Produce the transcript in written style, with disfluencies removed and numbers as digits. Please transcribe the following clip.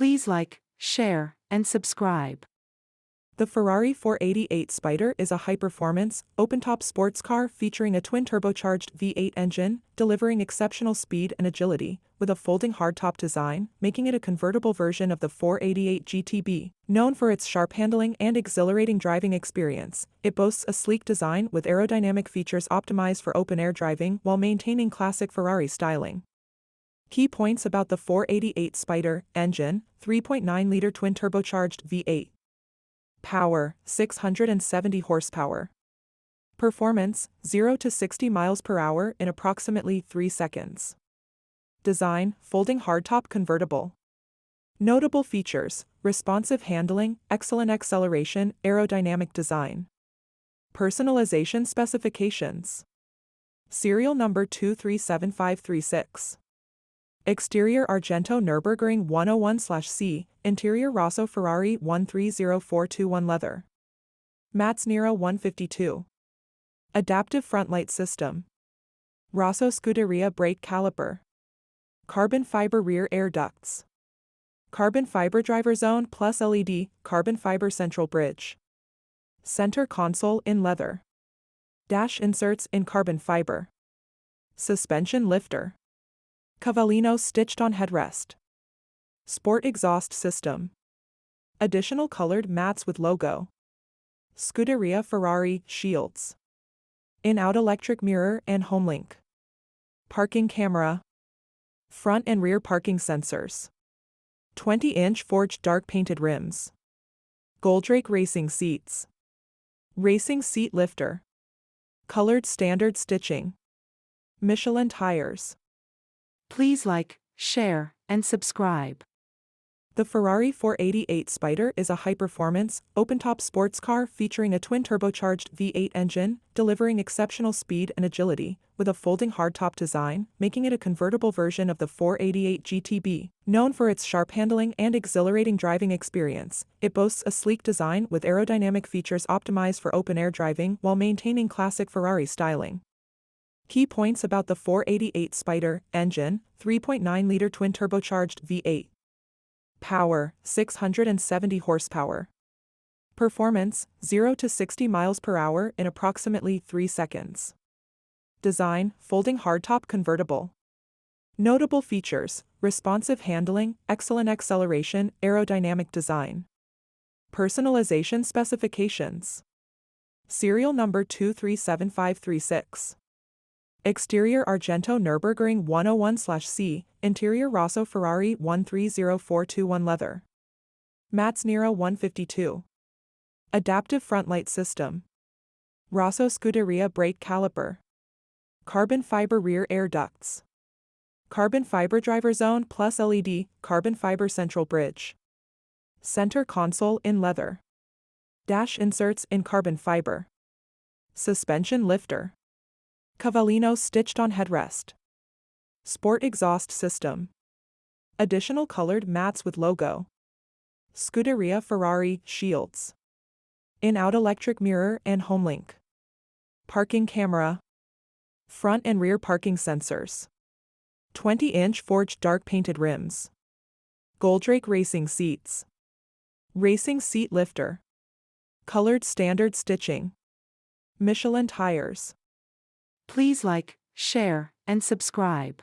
Please like, share, and subscribe. The Ferrari 488 Spider is a high-performance, open-top sports car featuring a twin-turbocharged V8 engine, delivering exceptional speed and agility, with a folding hardtop design, making it a convertible version of the 488 GTB. Known for its sharp handling and exhilarating driving experience, it boasts a sleek design with aerodynamic features optimized for open-air driving while maintaining classic Ferrari styling. Key points about the 488 Spider: engine, 3.9-liter twin-turbocharged V8. Power, 670 horsepower. Performance, 0 to 60 miles per hour in approximately 3 seconds. Design, folding hardtop convertible. Notable features: responsive handling, excellent acceleration, aerodynamic design. Personalization specifications. Serial number 237536. Exterior Argento Nürburgring 101/C, interior Rosso Ferrari 130421 leather. Mats Nero 152. Adaptive front light system. Rosso Scuderia brake caliper. Carbon fiber rear air ducts. Carbon fiber driver zone plus LED, carbon fiber central bridge. Center console in leather. Dash inserts in carbon fiber. Suspension lifter. Cavallino stitched-on headrest. Sport exhaust system. Additional colored mats with logo. Scuderia Ferrari shields. In-out electric mirror and homelink. Parking camera. Front and rear parking sensors. 20-inch forged dark painted rims. Goldrake racing seats. Racing seat lifter. Colored standard stitching. Michelin tires. Please like, share, and subscribe. The Ferrari 488 Spider is a high-performance, open-top sports car featuring a twin-turbocharged V8 engine, delivering exceptional speed and agility, with a folding hardtop design, making it a convertible version of the 488 GTB. Known for its sharp handling and exhilarating driving experience, it boasts a sleek design with aerodynamic features optimized for open-air driving while maintaining classic Ferrari styling. Key points about the 488 Spider: engine, 3.9-liter twin-turbocharged V8. Power, 670 horsepower. Performance, 0 to 60 miles per hour in approximately 3 seconds. Design, folding hardtop convertible. Notable features: responsive handling, excellent acceleration, aerodynamic design. Personalization specifications. Serial number 237536. Exterior Argento Nürburgring 101/C, interior Rosso Ferrari 130421 leather. Mats Nero 152. Adaptive front light system. Rosso Scuderia brake caliper. Carbon fiber rear air ducts. Carbon fiber driver zone plus LED, carbon fiber central bridge. Center console in leather. Dash inserts in carbon fiber. Suspension lifter. Cavallino stitched-on headrest. Sport exhaust system. Additional colored mats with logo. Scuderia Ferrari shields. In-out electric mirror and homelink. Parking camera. Front and rear parking sensors. 20-inch forged dark painted rims. Goldrake racing seats. Racing seat lifter. Colored standard stitching. Michelin tires. Please like, share, and subscribe.